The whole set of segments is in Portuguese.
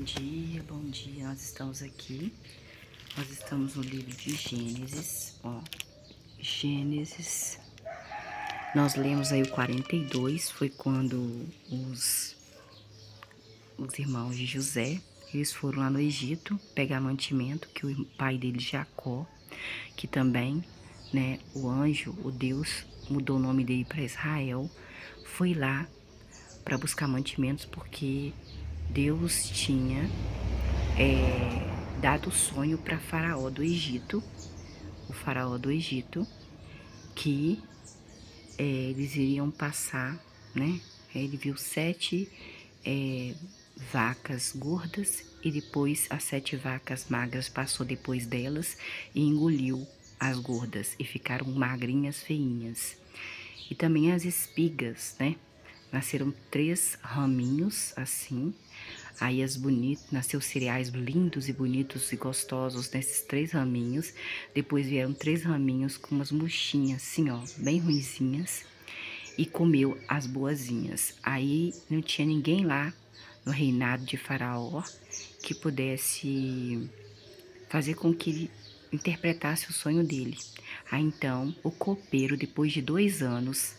bom dia. Nós estamos aqui. Nós estamos no livro de Gênesis, ó. Gênesis. Nós lemos aí o 42, foi quando os irmãos de José, eles foram lá no Egito pegar mantimento, que o pai dele, Jacó, que também, né, o anjo, o Deus, mudou o nome dele para Israel, foi lá para buscar mantimentos porque Deus tinha dado sonho para Faraó do Egito, o Faraó do Egito, que eles iriam passar, né? Ele viu 7 vacas gordas e depois as 7 vacas magras passou depois delas e engoliu as gordas e ficaram magrinhas, feinhas. E também as espigas, né? Nasceram 3 raminhos assim. Aí nasceu cereais lindos e bonitos e gostosos nesses 3 raminhos. Depois vieram 3 raminhos com umas murchinhas assim, ó, bem ruinzinhas. E comeu as boazinhas. Aí não tinha ninguém lá no reinado de Faraó que pudesse fazer com que ele interpretasse o sonho dele. Aí então o copeiro, depois de 2 anos,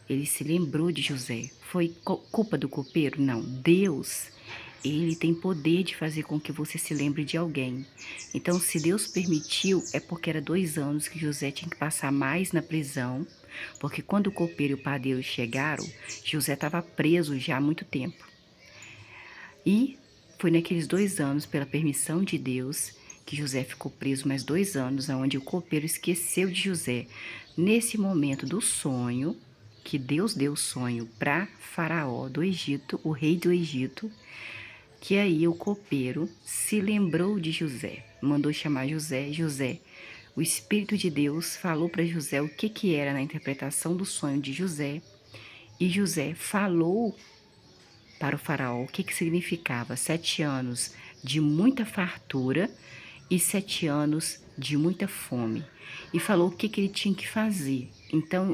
ele se lembrou de José. Foi culpa do copeiro? Não. Deus, ele tem poder de fazer com que você se lembre de alguém. Então, se Deus permitiu, é porque era 2 anos que José tinha que passar mais na prisão, porque quando o copeiro e o padeiro chegaram, José estava preso já há muito tempo. E foi naqueles 2 anos, pela permissão de Deus, que José ficou preso mais 2 anos, onde o copeiro esqueceu de José. Nesse momento do sonho, que Deus deu o sonho para Faraó do Egito, o rei do Egito, que aí o copeiro se lembrou de José, mandou chamar José. José, o Espírito de Deus falou para José o que era na interpretação do sonho de José, e José falou para o faraó o que significava 7 anos de muita fartura e 7 anos de muita fome, e falou o que ele tinha que fazer. Então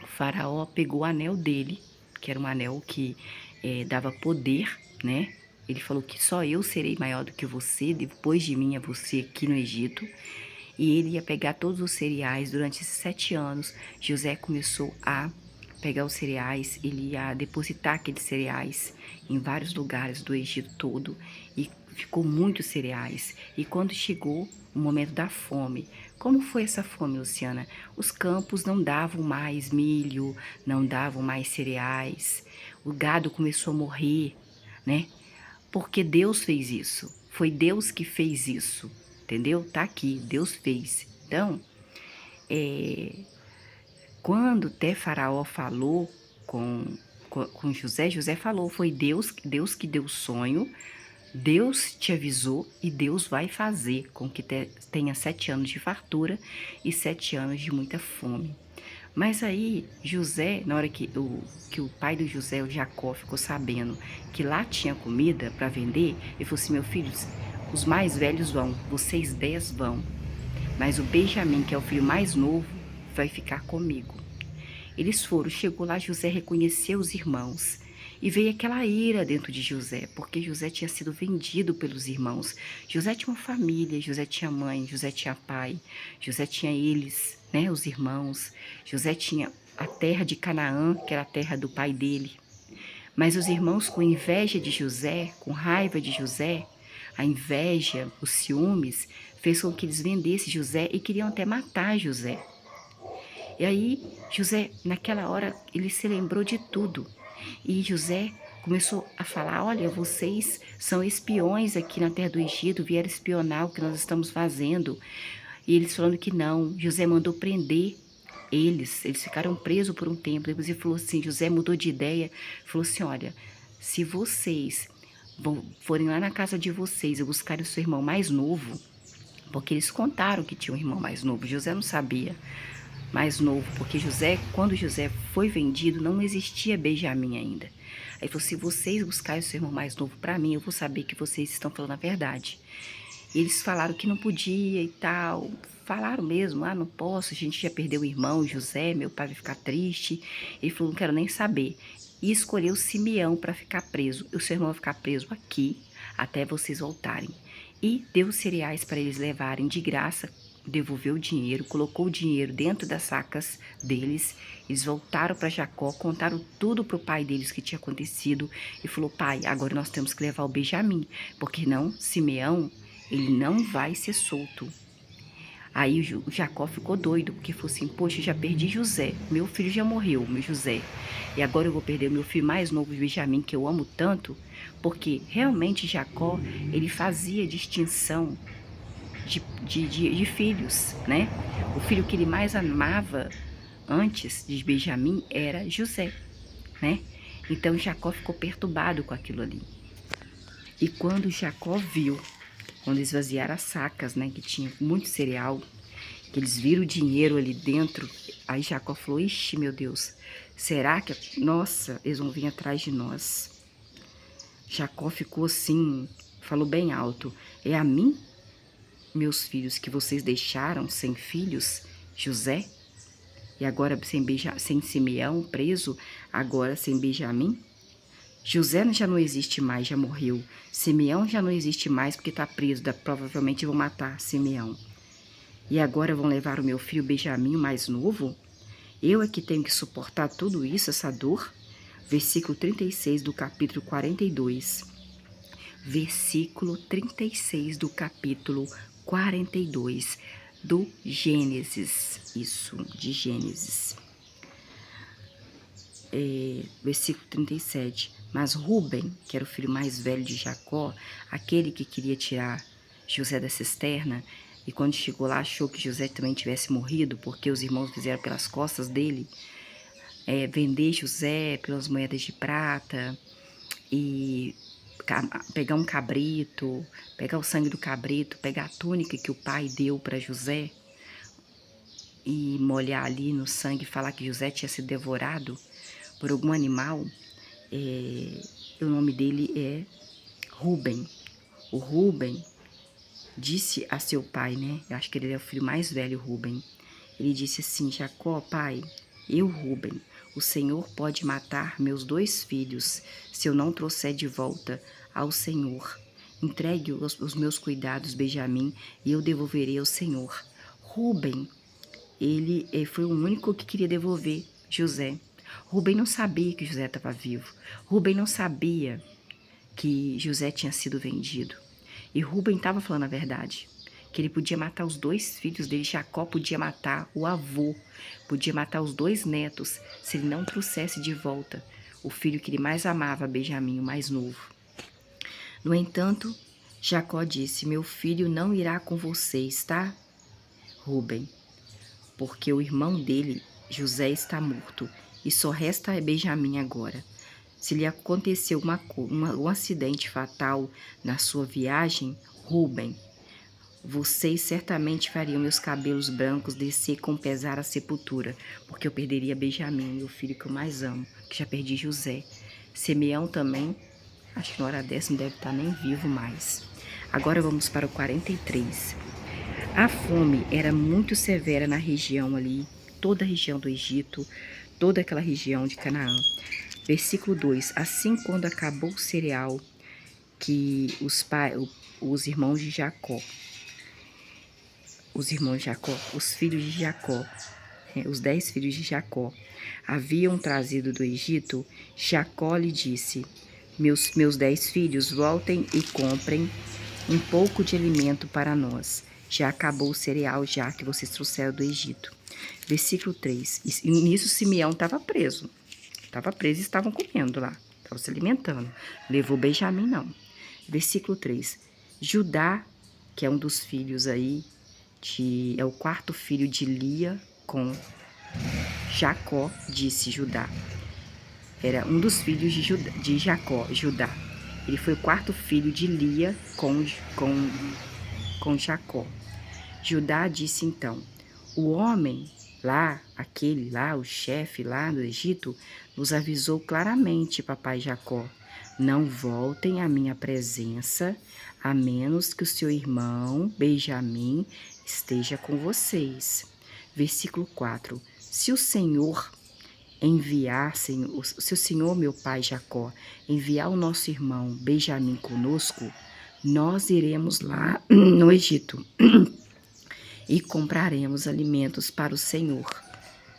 o faraó pegou o anel dele, que era um anel que dava poder, né? Ele falou que só eu serei maior do que você, depois de mim é você aqui no Egito. E ele ia pegar todos os cereais. Durante esses 7 anos, José começou a pegar os cereais, ele ia depositar aqueles cereais em vários lugares do Egito todo, e ficou muitos cereais. E quando chegou o momento da fome, como foi essa fome, Luciana? Os campos não davam mais milho, não davam mais cereais, o gado começou a morrer, né? Porque Deus fez isso, foi Deus que fez isso, entendeu? Tá aqui, Deus fez. Então, quando até Faraó falou com José, José falou, foi Deus que deu o sonho, Deus te avisou e Deus vai fazer com que tenha 7 anos de fartura e 7 anos de muita fome. Mas aí, José, na hora que o pai do José, o Jacó, ficou sabendo que lá tinha comida para vender, ele falou assim, meu filho, os mais velhos vão, vocês 10 vão, mas o Benjamim, que é o filho mais novo, vai ficar comigo. Eles foram, chegou lá, José reconheceu os irmãos. E veio aquela ira dentro de José, porque José tinha sido vendido pelos irmãos. José tinha uma família, José tinha mãe, José tinha pai, José tinha eles, né, os irmãos. José tinha a terra de Canaã, que era a terra do pai dele. Mas os irmãos, com inveja de José, com raiva de José, a inveja, os ciúmes, fez com que eles vendessem José e queriam até matar José. E aí, José, naquela hora, ele se lembrou de tudo. E José começou a falar, olha, vocês são espiões aqui na terra do Egito, vieram espionar o que nós estamos fazendo. E eles falando que não, José mandou prender eles ficaram presos por um tempo. Depois ele falou assim, José mudou de ideia, falou assim, olha, se vocês forem lá na casa de vocês e buscarem o seu irmão mais novo, porque eles contaram que tinha um irmão mais novo, José não sabia, mais novo, porque quando José foi vendido, não existia Benjamim ainda. Aí falou, se vocês buscarem o seu irmão mais novo para mim, eu vou saber que vocês estão falando a verdade. E eles falaram que não podia e tal, falaram mesmo, não posso, a gente já perdeu o irmão, José, meu pai vai ficar triste. Ele falou, não quero nem saber. E escolheu Simeão para ficar preso. O seu irmão vai ficar preso aqui, até vocês voltarem. E deu os cereais para eles levarem de graça, devolveu o dinheiro, colocou o dinheiro dentro das sacas deles. Eles voltaram para Jacó, contaram tudo para o pai deles que tinha acontecido e falou: pai, agora nós temos que levar o Benjamim, porque não, Simeão, ele não vai ser solto. Aí o Jacó ficou doido, porque falou assim: poxa, eu já perdi José, meu filho já morreu, meu José, e agora eu vou perder meu filho mais novo, Benjamim, que eu amo tanto, porque realmente Jacó, ele fazia distinção de filhos, né? O filho que ele mais amava antes de Benjamim era José, né? Então Jacó ficou perturbado com aquilo ali. E quando Jacó viu, quando esvaziaram as sacas, né, que tinha muito cereal, que eles viram o dinheiro ali dentro, aí Jacó falou: ixi, meu Deus, será que, nossa, eles vão vir atrás de nós? Jacó ficou assim, falou bem alto: é a mim, meus filhos, que vocês deixaram sem filhos, José? E agora sem Simeão preso, agora sem Benjamim? José já não existe mais, já morreu. Simeão já não existe mais porque está preso, provavelmente vão matar Simeão. E agora vão levar o meu filho Benjamim, o mais novo? Eu é que tenho que suportar tudo isso, essa dor? Versículo 36 do capítulo 42. Versículo 36 do capítulo 42 do Gênesis. Isso, de Gênesis. Versículo 37. Mas Ruben, que era o filho mais velho de Jacó, aquele que queria tirar José da cisterna, e quando chegou lá achou que José também tivesse morrido, porque os irmãos fizeram pelas costas dele, vender José pelas moedas de prata, e pegar um cabrito, pegar o sangue do cabrito, pegar a túnica que o pai deu para José, e molhar ali no sangue e falar que José tinha sido devorado por algum animal. O nome dele é Ruben. O Ruben disse a seu pai, né? Eu acho que ele é o filho mais velho, Ruben. Ele disse assim: Jacó, pai, eu, Ruben, o Senhor pode matar meus 2 filhos se eu não trouxer de volta ao Senhor. Entregue os meus cuidados, Benjamim, e eu devolverei ao Senhor. Ruben, ele foi o único que queria devolver José. Ruben não sabia que José estava vivo. Ruben não sabia que José tinha sido vendido. E Ruben estava falando a verdade, que ele podia matar os 2 filhos dele. Jacó podia matar o avô, podia matar os 2 netos, se ele não trouxesse de volta o filho que ele mais amava, Benjamim, o mais novo. No entanto, Jacó disse: meu filho não irá com vocês, tá, Ruben? Porque o irmão dele, José, está morto, e só resta Benjamim agora. Se lhe aconteceu um acidente fatal na sua viagem, Ruben, vocês certamente fariam meus cabelos brancos descer com pesar à sepultura, porque eu perderia Benjamim, meu filho que eu mais amo, que já perdi José. Simeão também, acho que na hora dessa não deve estar nem vivo mais. Agora vamos para o 43. A fome era muito severa na região ali, toda a região do Egito, toda aquela região de Canaã. Versículo 2. Assim, quando acabou o cereal que os irmãos de Jacó, os filhos de Jacó, os 10 filhos de Jacó, haviam trazido do Egito, Jacó lhe disse: meus 10 filhos, voltem e comprem um pouco de alimento para nós. Já acabou o cereal, já que vocês trouxeram do Egito. Versículo 3. E nisso Simeão estava preso. Estava preso e estavam comendo lá. Estavam se alimentando. Levou Benjamim, não. Versículo 3. Judá, que é um dos filhos aí, é o 4º filho de Lia com Jacó, disse Judá. Era um dos filhos de Jacó, Judá. Ele foi o 4º filho de Lia com Jacó. Judá disse então: o homem lá, aquele lá, o chefe lá do Egito, nos avisou claramente, papai Jacó: não voltem à minha presença, a menos que o seu irmão Benjamim esteja com vocês. Versículo 4. Se o Senhor enviar, Senhor, se o Senhor, meu pai Jacó, enviar o nosso irmão Benjamim conosco, nós iremos lá no Egito e compraremos alimentos para o Senhor,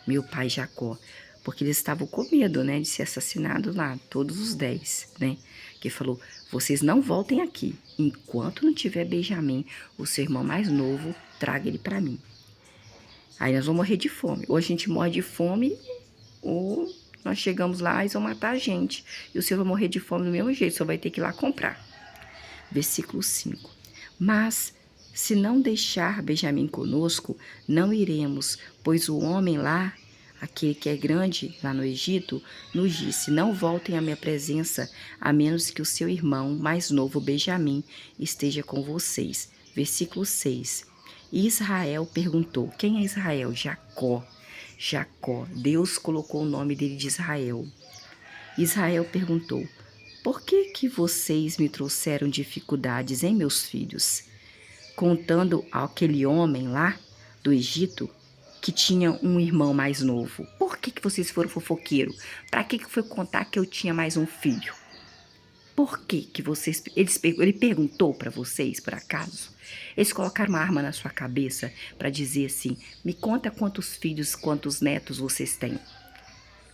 meu pai Jacó, porque eles estavam com medo, né, de ser assassinados lá, todos os 10, né, que falou, vocês não voltem aqui, enquanto não tiver Benjamim, o seu irmão mais novo, traga ele para mim. Aí nós vamos morrer de fome, ou a gente morre de fome, ou nós chegamos lá e eles vão matar a gente, e o senhor vai morrer de fome do mesmo jeito, só vai ter que ir lá comprar. Versículo 5. Mas se não deixar Benjamim conosco, não iremos, pois o homem lá, aquele que é grande lá no Egito, nos disse, não voltem à minha presença, a menos que o seu irmão mais novo, Benjamim, esteja com vocês. Versículo 6. E Israel perguntou, quem é Israel? Jacó. Jacó, Deus colocou o nome dele de Israel. Israel perguntou, por que vocês me trouxeram dificuldades, hein, meus filhos? Contando aquele homem lá do Egito que tinha um irmão mais novo. Por que vocês foram fofoqueiro? Para que foi contar que eu tinha mais um filho? Por que vocês... Ele perguntou para vocês, por acaso? Eles colocaram uma arma na sua cabeça para dizer assim, me conta quantos filhos, quantos netos vocês têm.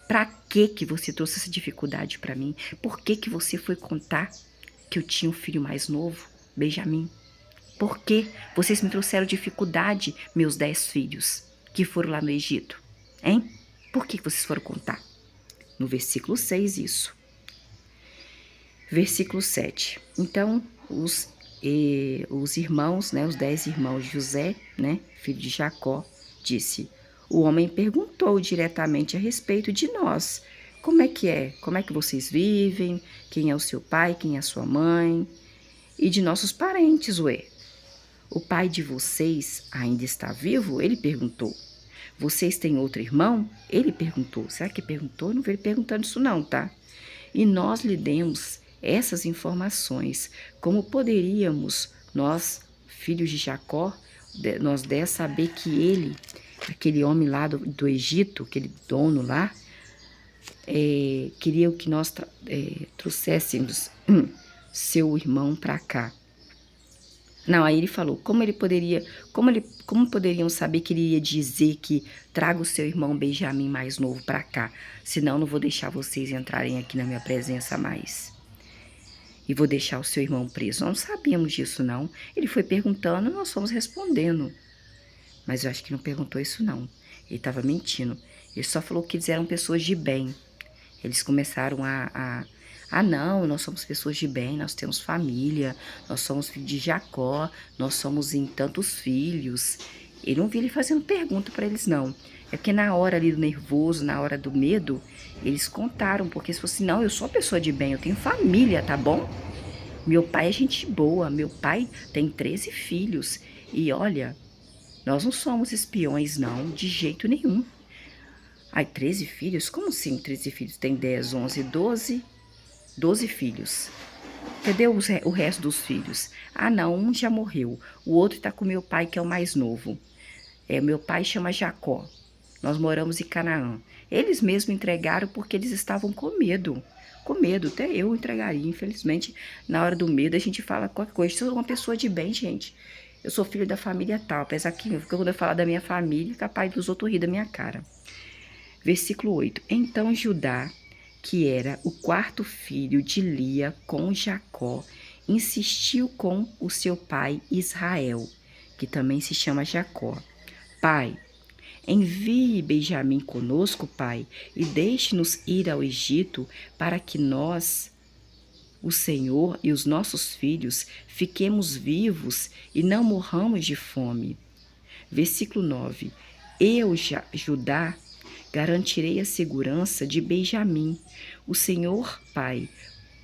Para que você trouxe essa dificuldade para mim? Por que você foi contar que eu tinha um filho mais novo, Benjamim? Por que vocês me trouxeram dificuldade, meus 10 filhos, que foram lá no Egito? Hein? Por que vocês foram contar? No versículo 6, isso. Versículo 7. Então, os irmãos, né, os 10 irmãos de José, né, filho de Jacó, disse... O homem perguntou diretamente a respeito de nós. Como é que é? Como é que vocês vivem? Quem é o seu pai? Quem é a sua mãe? E de nossos parentes, ué. O pai de vocês ainda está vivo? Ele perguntou. Vocês têm outro irmão? Ele perguntou. Será que perguntou? Não veio perguntando isso não, tá? E nós lhe demos essas informações. Como poderíamos, nós, filhos de Jacó, nós 10 saber que ele... aquele homem lá do Egito, aquele dono lá, queria que nós trouxéssemos seu irmão para cá. Não, aí ele falou, como poderiam saber que ele ia dizer que traga o seu irmão Benjamim mais novo para cá, senão não vou deixar vocês entrarem aqui na minha presença mais. E vou deixar o seu irmão preso. Nós não sabíamos disso, não. Ele foi perguntando, nós fomos respondendo. Mas eu acho que não perguntou isso não, ele estava mentindo. Ele só falou que eles eram pessoas de bem. Eles começaram não, nós somos pessoas de bem, nós temos família, nós somos filhos de Jacó, nós somos em tantos filhos. Ele não viu ele fazendo pergunta para eles não. É porque na hora ali do nervoso, na hora do medo, eles contaram, porque se fosse, não, eu sou uma pessoa de bem, eu tenho família, tá bom? Meu pai é gente boa, meu pai tem 13 filhos e olha... Nós não somos espiões, não, de jeito nenhum. Ai, 13 filhos? Como assim 13 filhos? Tem 10, 11, 12 filhos. Cadê o resto dos filhos? Ah, não, um já morreu. O outro tá com meu pai, que é o mais novo. Meu pai chama Jacó. Nós moramos em Canaã. Eles mesmos entregaram porque eles estavam com medo. Com medo, até eu entregaria. Infelizmente, na hora do medo, a gente fala qualquer coisa. Eu sou uma pessoa de bem, gente. Eu sou filho da família tal, apesar que quando eu falar da minha família, capaz dos outros rir da minha cara. Versículo 8. Então Judá, que era o 4º filho de Lia com Jacó, insistiu com o seu pai Israel, que também se chama Jacó. Pai, envie Benjamim conosco, pai, e deixe-nos ir ao Egito para que nós... o Senhor e os nossos filhos fiquemos vivos e não morramos de fome. Versículo 9. Eu, Judá, garantirei a segurança de Benjamim. O Senhor, pai,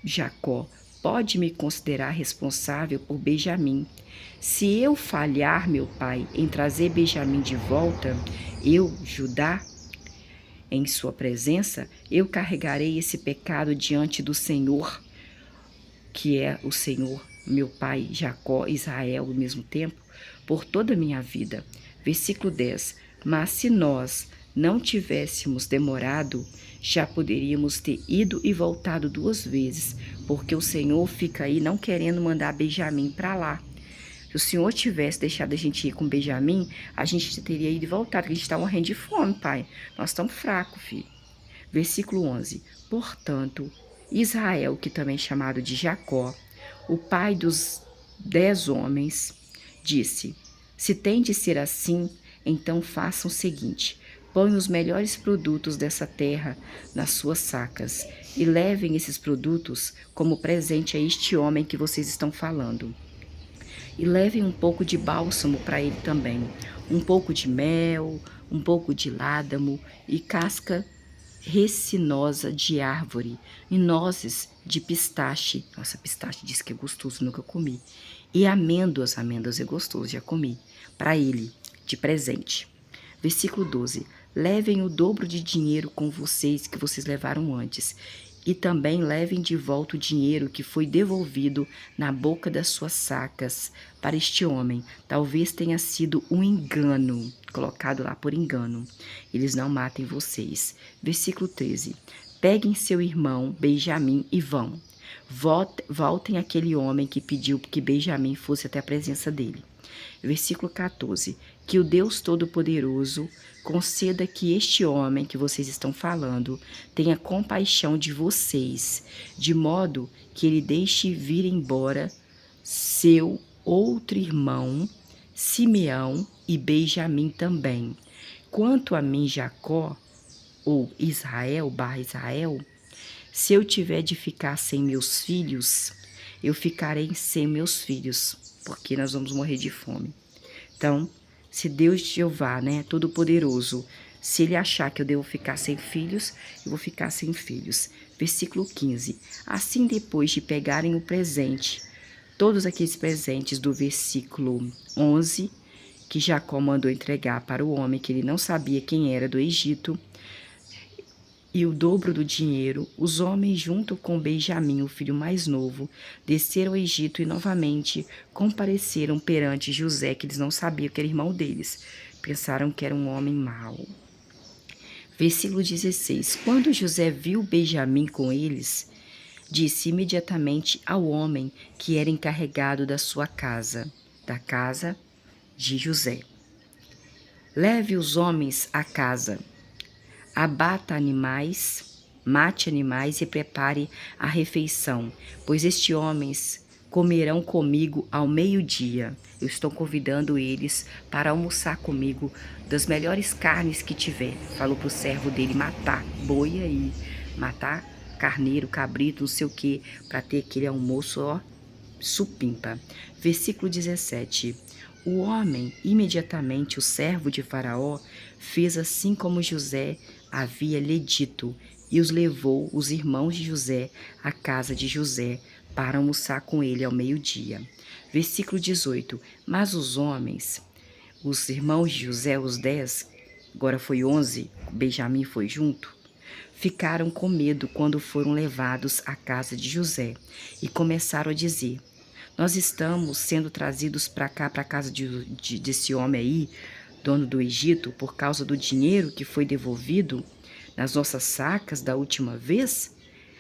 Jacó, pode me considerar responsável por Benjamim. Se eu falhar, meu pai, em trazer Benjamim de volta, eu, Judá, em sua presença, eu carregarei esse pecado diante do Senhor, que é o Senhor, meu pai, Jacó, Israel, ao mesmo tempo, por toda a minha vida. Versículo 10. Mas se nós não tivéssemos demorado, já poderíamos ter ido e voltado 2 vezes, porque o Senhor fica aí não querendo mandar Benjamim para lá. Se o Senhor tivesse deixado a gente ir com Benjamim, a gente teria ido e voltado, porque a gente está morrendo de fome, pai. Nós estamos fracos, filho. Versículo 11. Portanto, Israel, que também é chamado de Jacó, o pai dos 10 homens, disse: se tem de ser assim, então façam o seguinte: ponham os melhores produtos dessa terra nas suas sacas e levem esses produtos como presente a este homem que vocês estão falando. E levem um pouco de bálsamo para ele também, um pouco de mel, um pouco de ládamo e casca resinosa de árvore e nozes de pistache. Nossa, pistache diz que é gostoso, nunca comi. E amêndoas, amêndoas é gostoso, já comi, para ele, de presente. Versículo 12. Levem o dobro de dinheiro com vocês que vocês levaram antes, e também levem de volta o dinheiro que foi devolvido na boca das suas sacas para este homem. Talvez tenha sido um engano, colocado lá por engano. Eles não matem vocês. Versículo 13. Peguem seu irmão Benjamim e vão. Voltem aquele homem que pediu que Benjamim fosse até a presença dele. Versículo 14. Que o Deus Todo-Poderoso conceda que este homem que vocês estão falando tenha compaixão de vocês, de modo que ele deixe vir embora seu outro irmão, Simeão e Benjamim também. Quanto a mim, Jacó, ou Israel, Israel, se eu tiver de ficar sem meus filhos, eu ficarei sem meus filhos, porque nós vamos morrer de fome. Então, se Deus Jeová, né, Todo-Poderoso, se ele achar que eu devo ficar sem filhos, eu vou ficar sem filhos. Versículo 15. Assim, depois de pegarem o presente, todos aqueles presentes do versículo 11, que Jacó mandou entregar para o homem que ele não sabia quem era do Egito, e o dobro do dinheiro, os homens, junto com Benjamim, o filho mais novo, desceram ao Egito e novamente compareceram perante José, que eles não sabiam que era irmão deles. Pensaram que era um homem mau. Versículo 16. Quando José viu Benjamim com eles, disse imediatamente ao homem que era encarregado da sua casa, da casa de José: leve os homens à casa. Abata animais, mate animais e prepare a refeição, pois estes homens comerão comigo ao meio-dia. Eu estou convidando eles para almoçar comigo das melhores carnes que tiver. Falou para o servo dele matar boi aí, matar carneiro, cabrito, não sei o que, para ter aquele almoço, ó, supimpa. Versículo 17. O homem, imediatamente o servo de Faraó, fez assim como José havia lhe dito, e os levou os irmãos de José à casa de José, para almoçar com ele ao meio-dia. Versículo 18. Mas os homens, os irmãos de José, os 10, agora foi 11, Benjamim foi junto, ficaram com medo quando foram levados à casa de José, e começaram a dizer: nós estamos sendo trazidos para cá, para a casa desse homem aí, dono do Egito, por causa do dinheiro que foi devolvido nas nossas sacas da última vez?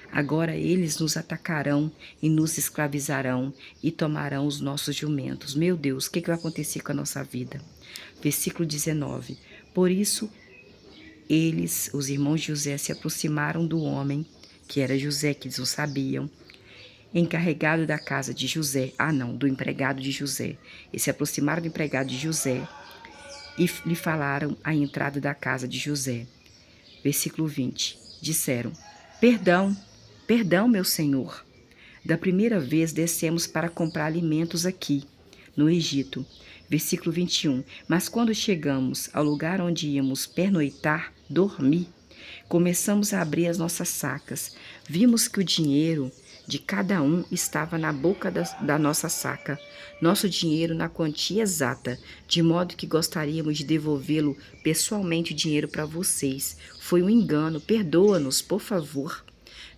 Agora eles nos atacarão e nos escravizarão e tomarão os nossos jumentos. Meu Deus, o que vai acontecer com a nossa vida? Versículo 19. Por isso, eles, os irmãos de José, se aproximaram do homem, que era José, que eles não sabiam, encarregado da casa de José, do empregado de José. Eles se aproximaram do empregado de José e lhe falaram a entrada da casa de José. Versículo 20. Disseram: perdão, perdão, meu senhor. Da primeira vez descemos para comprar alimentos aqui, no Egito. Versículo 21. Mas quando chegamos ao lugar onde íamos pernoitar, dormir, começamos a abrir as nossas sacas. Vimos que o dinheiro de cada um estava na boca da nossa saca, nosso dinheiro na quantia exata, de modo que gostaríamos de devolvê-lo pessoalmente o dinheiro para vocês. Foi um engano, perdoa-nos, por favor.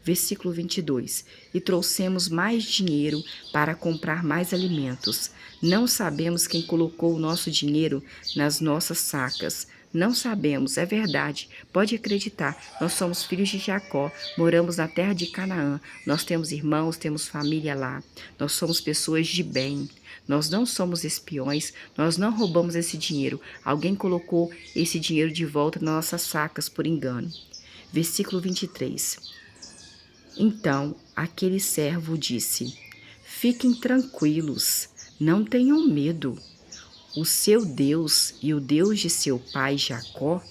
Versículo 22. E trouxemos mais dinheiro para comprar mais alimentos. Não sabemos quem colocou o nosso dinheiro nas nossas sacas. Não sabemos, é verdade. Pode acreditar, nós somos filhos de Jacó, moramos na terra de Canaã. Nós temos irmãos, temos família lá. Nós somos pessoas de bem. Nós não somos espiões, nós não roubamos esse dinheiro. Alguém colocou esse dinheiro de volta nas nossas sacas por engano. Versículo 23. Então aquele servo disse: Fiquem tranquilos, não tenham medo. O seu Deus e o Deus de seu pai Jacó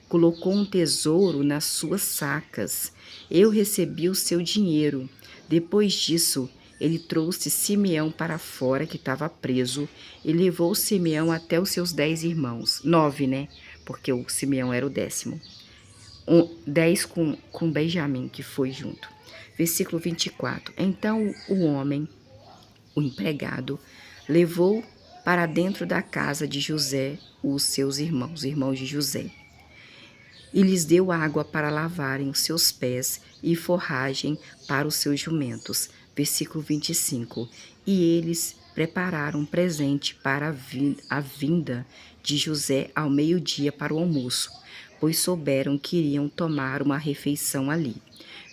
colocou um tesouro nas suas sacas. Eu recebi o seu dinheiro. Depois disso, ele trouxe Simeão para fora, que estava preso, e levou Simeão até os seus 10 irmãos. 9, né? Porque o Simeão era o 10º. 10 com Benjamim, que foi junto. Versículo 24. Então o homem, o empregado, levou para dentro da casa de José os seus irmãos, os irmãos de José, e lhes deu água para lavarem os seus pés e forragem para os seus jumentos. Versículo 25. E eles prepararam um presente para a vinda de José ao meio-dia para o almoço, pois souberam que iriam tomar uma refeição ali.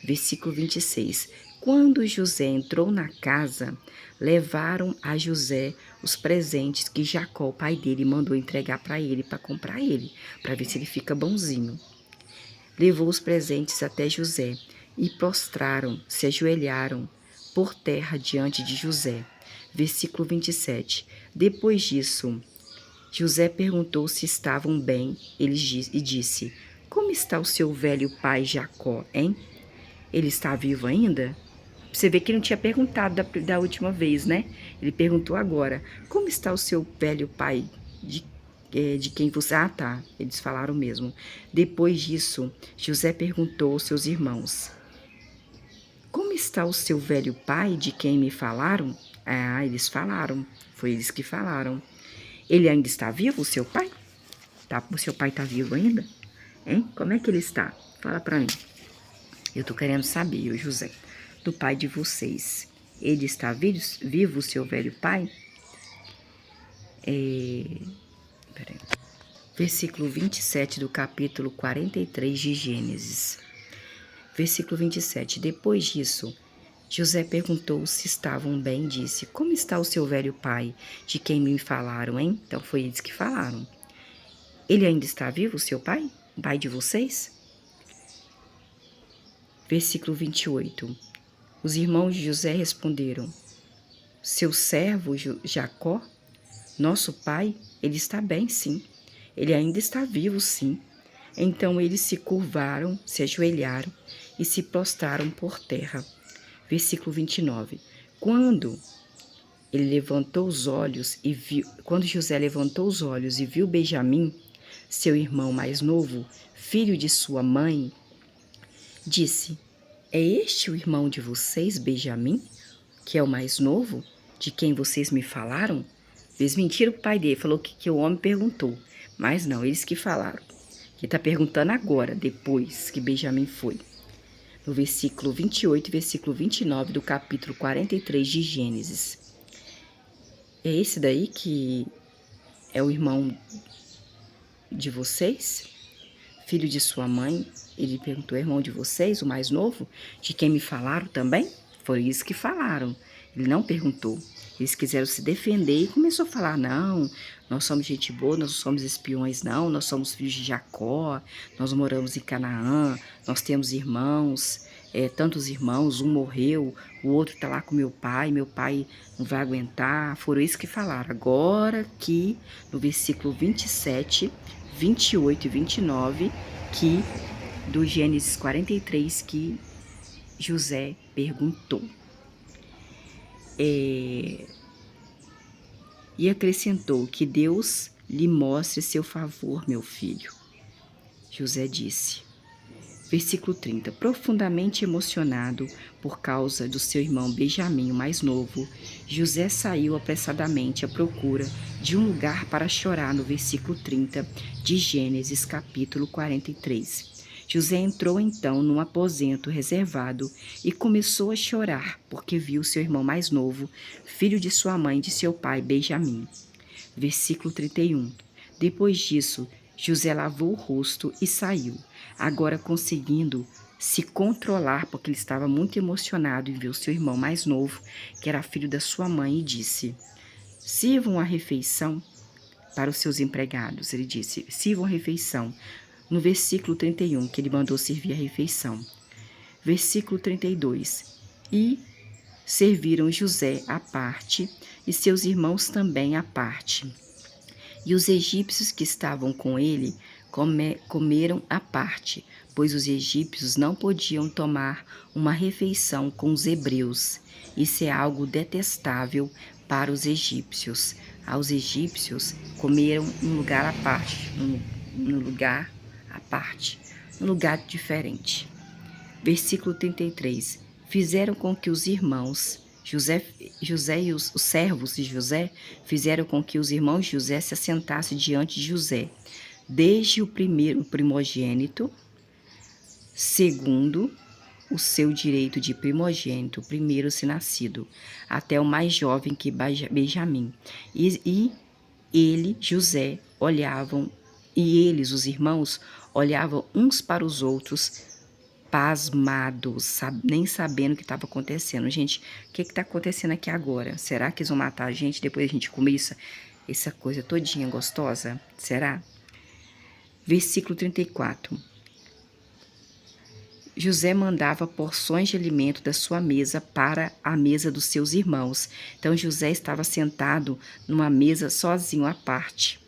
Versículo 26. Quando José entrou na casa, levaram a José os presentes que Jacó, o pai dele, mandou entregar para ele, para comprar ele, para ver se ele fica bonzinho. Levou os presentes até José e prostraram, se ajoelharam por terra diante de José. Versículo 27. Depois disso, José perguntou se estavam bem e disse: Como está o seu velho pai Jacó, hein? Ele está vivo ainda? Você vê que ele não tinha perguntado da última vez, né? Ele perguntou agora: Como está o seu velho pai de quem você... Ah, tá. Eles falaram mesmo. Depois disso, José perguntou aos seus irmãos: Como está o seu velho pai de quem me falaram? Ah, eles falaram. Foi eles que falaram. Ele ainda está vivo, o seu pai? Tá, o seu pai está vivo ainda? Hein? Como é que ele está? Fala para mim. Eu tô querendo saber, o José, do pai de vocês. Ele está vivo, o seu velho pai? Peraí. Versículo 27 do capítulo 43 de Gênesis. Versículo 27. Depois disso, José perguntou se estavam bem e disse: Como está o seu velho pai, de quem me falaram, hein? Então foi eles que falaram. Ele ainda está vivo, o seu pai? O pai de vocês? Versículo 28. Os irmãos de José responderam: Seu servo Jacó, nosso pai, ele está bem, sim. Ele ainda está vivo, sim. Então eles se curvaram, se ajoelharam e se prostraram por terra. Versículo 29. Quando José levantou os olhos e viu Benjamim, seu irmão mais novo, filho de sua mãe, disse: É este o irmão de vocês, Benjamim, que é o mais novo, de quem vocês me falaram? Eles mentiram para o pai dele, falou que o homem perguntou, mas não, eles que falaram. Que está perguntando agora, depois que Benjamim foi. No versículo 28 e versículo 29 do capítulo 43 de Gênesis. É esse daí que é o irmão de vocês? Filho de sua mãe? Ele perguntou: irmão de vocês, o mais novo? De quem me falaram também? Foi isso que falaram. Ele não perguntou. Eles quiseram se defender e começou a falar: não, nós somos gente boa, nós não somos espiões, não, nós somos filhos de Jacó, nós moramos em Canaã, nós temos irmãos, tantos irmãos, um morreu, o outro está lá com meu pai não vai aguentar. Foram isso que falaram. Agora que no versículo 27, 28 e 29, que do Gênesis 43, que José perguntou. E acrescentou: que Deus lhe mostre seu favor, meu filho. José disse. Versículo 30. Profundamente emocionado por causa do seu irmão Benjamim, o mais novo, José saiu apressadamente à procura de um lugar para chorar, no versículo 30 de Gênesis, capítulo 43. José entrou então num aposento reservado e começou a chorar, porque viu seu irmão mais novo, filho de sua mãe e de seu pai Benjamim. Versículo 31. Depois disso, José lavou o rosto e saiu, agora conseguindo se controlar, porque ele estava muito emocionado em ver o seu irmão mais novo, que era filho da sua mãe, e disse: sirvam a refeição para os seus empregados. Ele disse: sirvam a refeição. No versículo 31, que ele mandou servir a refeição. Versículo 32. E serviram José à parte e seus irmãos também à parte. E os egípcios que estavam com ele comeram à parte, pois os egípcios não podiam tomar uma refeição com os hebreus. Isso é algo detestável para os egípcios. Aos egípcios comeram num lugar à parte, num lugar à parte, num lugar diferente. Versículo 33. Fizeram com que os irmãos José e os servos de José fizeram com que os irmãos de José se assentassem diante de José, desde o primogênito, segundo o seu direito de primogênito, o primeiro se nascido, até o mais jovem que Benjamim. E ele, José, olhavam, e eles, os irmãos, olhavam uns para os outros, pasmados, nem sabendo o que estava acontecendo. Gente, o que está acontecendo aqui agora? Será que eles vão matar a gente depois a gente comer essa coisa todinha gostosa? Será? Versículo 34. José mandava porções de alimento da sua mesa para a mesa dos seus irmãos. Então José estava sentado numa mesa sozinho à parte,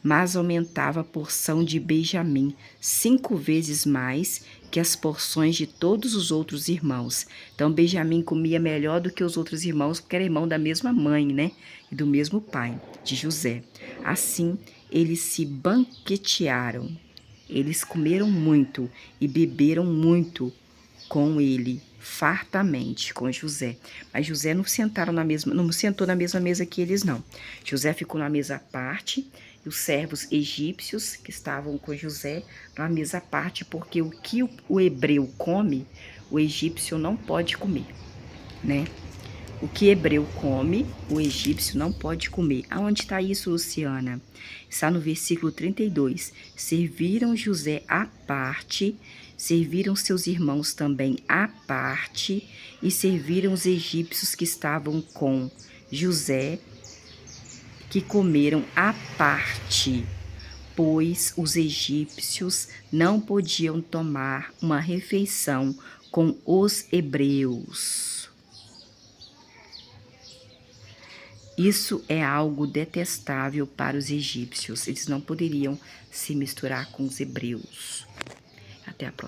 mas aumentava a porção de Benjamim 5 vezes mais que as porções de todos os outros irmãos. Então Benjamim comia melhor do que os outros irmãos, porque era irmão da mesma mãe, né? E do mesmo pai, de José. Assim, eles se banquetearam. Eles comeram muito e beberam muito com ele, fartamente, com José. Mas José não sentou na mesma mesa que eles, não. José ficou na mesa à parte, e os servos egípcios que estavam com José na mesa à parte, porque o que o hebreu come, o egípcio não pode comer, né? O que hebreu come, o egípcio não pode comer. Aonde está isso, Luciana? Está no versículo 32. Serviram José à parte, serviram seus irmãos também à parte, e serviram os egípcios que estavam com José, que comeram à parte, pois os egípcios não podiam tomar uma refeição com os hebreus. Isso é algo detestável para os egípcios. Eles não poderiam se misturar com os hebreus. Até a próxima.